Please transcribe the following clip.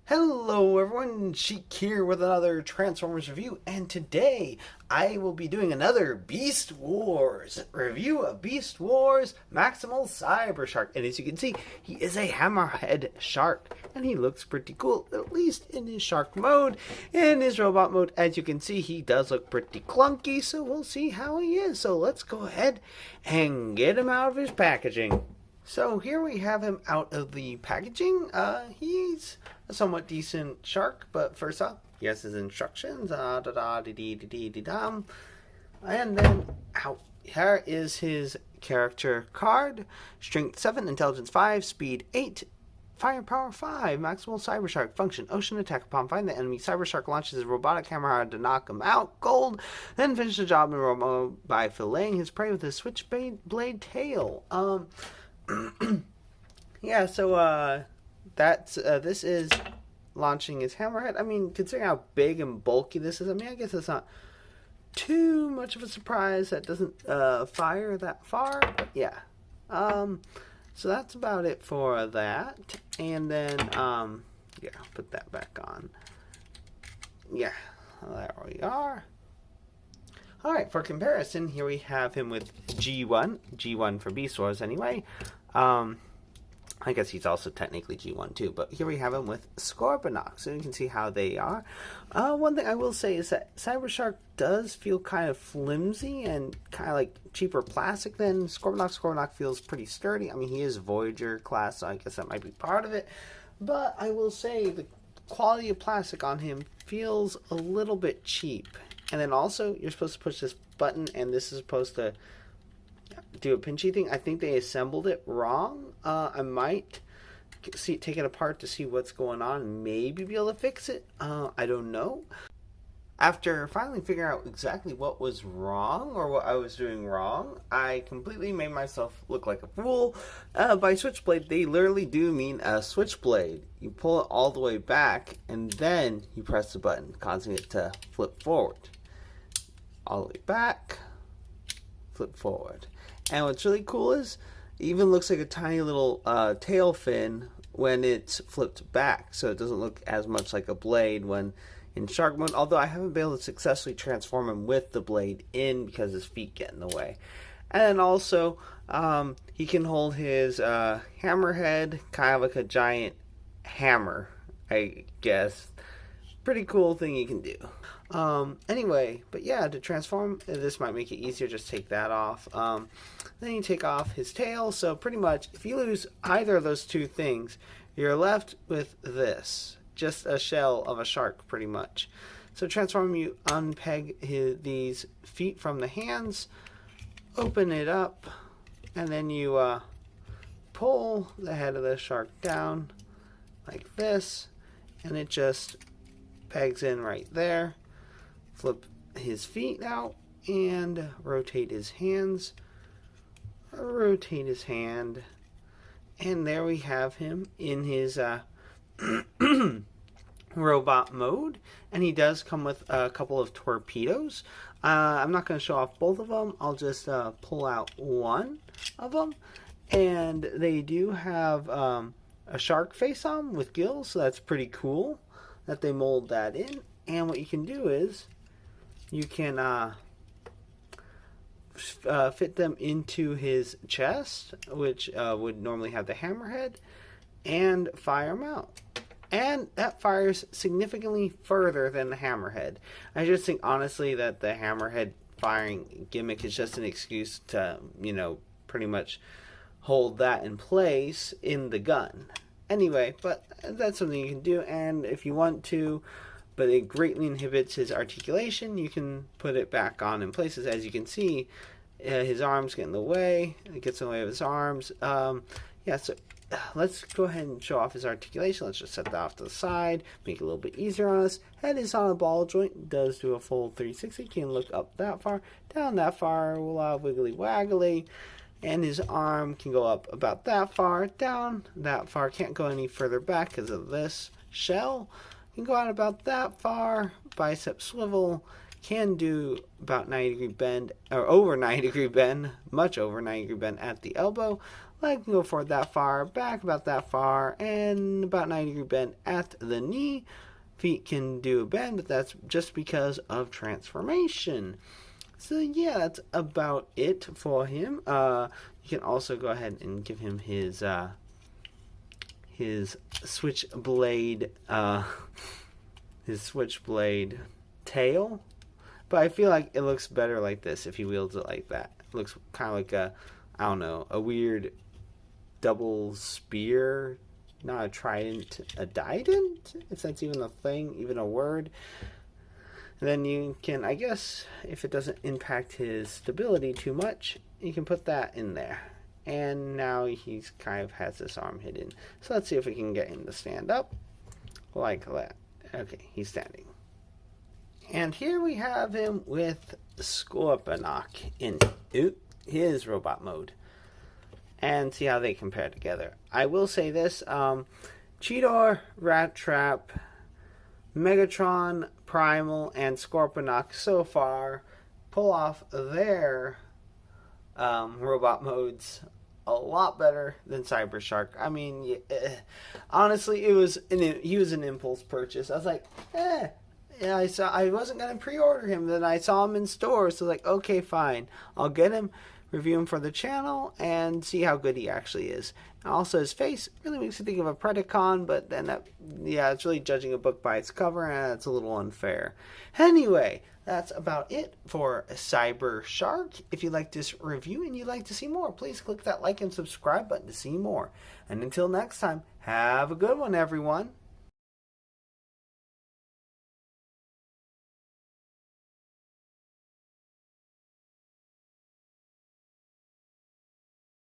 Hello everyone, Sheek here with another Transformers review, and today I will be doing another Beast Wars review of Beast Wars Maximal Cybershark. And as you can see, he is a hammerhead shark, and he looks pretty cool, at least in his shark mode. In his robot mode, as you can see, he does look pretty clunky, so we'll see how he is. So let's go ahead and get him out of his packaging. So here we have him out of the packaging. He's a somewhat decent shark, but first off, he has his instructions. And then out here is his character card. Strength 7, Intelligence 5, Speed 8, Firepower 5, Maximal Cybershark, Function, Ocean Attack. Upon finding the enemy, Cybershark launches his robotic hammer to knock him out. Gold. Then finish the job in robot mode by filleting his prey with his switchblade tail. Yeah, so that's this is launching his hammerhead. I mean, considering how big and bulky this is, I mean, I guess it's not too much of a surprise that doesn't fire that far. But yeah, so that's about it for that. And then yeah, I'll put that back on. Yeah, there we are. Alright, for comparison, here we have him with G1 for Beast Wars anyway. I guess he's also technically G1 too, but here we have him with Scorponok, so you can see how they are. One thing I will say is that Cybershark does feel kind of flimsy and kind of like cheaper plastic than Scorponok. Scorponok feels pretty sturdy. I mean, he is Voyager class, so I guess that might be part of it. But I will say the quality of plastic on him feels a little bit cheap. And then also, you're supposed to push this button, and this is supposed to do a pinchy thing. I think they assembled it wrong. I might take it apart to see what's going on and maybe be able to fix it. I don't know. After finally figuring out exactly what was wrong or what I was doing wrong, I completely made myself look like a fool. By switchblade, they literally do mean a switchblade. You pull it all the way back, and then you press the button, causing it to flip forward. All the way back, flip forward. And what's really cool is it even looks like a tiny little tail fin when it's flipped back, so it doesn't look as much like a blade when in shark mode, although I haven't been able to successfully transform him with the blade in because his feet get in the way. And also, he can hold his hammerhead, kind of like a giant hammer, I guess. Pretty cool thing you can do. Anyway, but yeah, to transform, this might make it easier. Just take that off. Then you take off his tail. So pretty much, if you lose either of those two things, you're left with this. Just a shell of a shark, pretty much. So transform, you unpeg these feet from the hands, open it up, and then you pull the head of the shark down like this, and it just pegs in right there. Flip his feet out and rotate his hands. Rotate his hand, and there we have him in his robot mode, and he does come with a couple of torpedoes. I'm not going to show off both of them. I'll just pull out one of them, and they do have a shark face on them with gills, so that's pretty cool that they mold that in. And what you can do is you can fit them into his chest, which would normally have the hammerhead, and fire them out. And that fires significantly further than the hammerhead. I just think, honestly, that the hammerhead firing gimmick is just an excuse to, you know, pretty much hold that in place in the gun. Anyway, but that's something you can do, and if you want to, but it greatly inhibits his articulation, you can put it back on in places. As you can see, his arms get in the way. It gets in the way of his arms. Yeah, so let's go ahead and show off his articulation. Let's just set that off to the side, make it a little bit easier on us. Head is on a ball joint. It does do a full 360. Can look up that far, down that far, wiggly waggly. And his arm can go up about that far, down that far. Can't go any further back because of this shell. Can go out about that far. Bicep swivel. can do about 90-degree bend, or over 90-degree bend, much over 90-degree bend at the elbow. Leg can go forward that far, back about that far, and about 90-degree bend at the knee. Feet can do a bend, but that's just because of transformation. So yeah, that's about it for him. You can also go ahead and give him his switchblade tail, but I feel like it looks better like this if he wields it like that. It looks kind of like a weird double spear, not a trident, a dident, if that's even a thing, even a word. And then you can, I guess, if it doesn't impact his stability too much, you can put that in there. And now he's kind of has this arm hidden. So let's see if we can get him to stand up like that. Okay, he's standing. And here we have him with Scorponok in his robot mode. And see how they compare together. I will say this, Cheetor, Rat Trap, Megatron, Primal, and Scorponok so far pull off their robot modes a lot better than Cybershark. I mean, honestly, he was an impulse purchase. I was like, yeah, I wasn't gonna pre-order him. Then I saw him in stores, so like, okay, fine, I'll get him, review him for the channel, and see how good he actually is. And also, his face really makes you think of a Predacon, but then it's really judging a book by its cover, and that's a little unfair. Anyway, that's about it for Cybershark. If you like this review and you'd like to see more, please click that like and subscribe button to see more. And until next time, have a good one, everyone.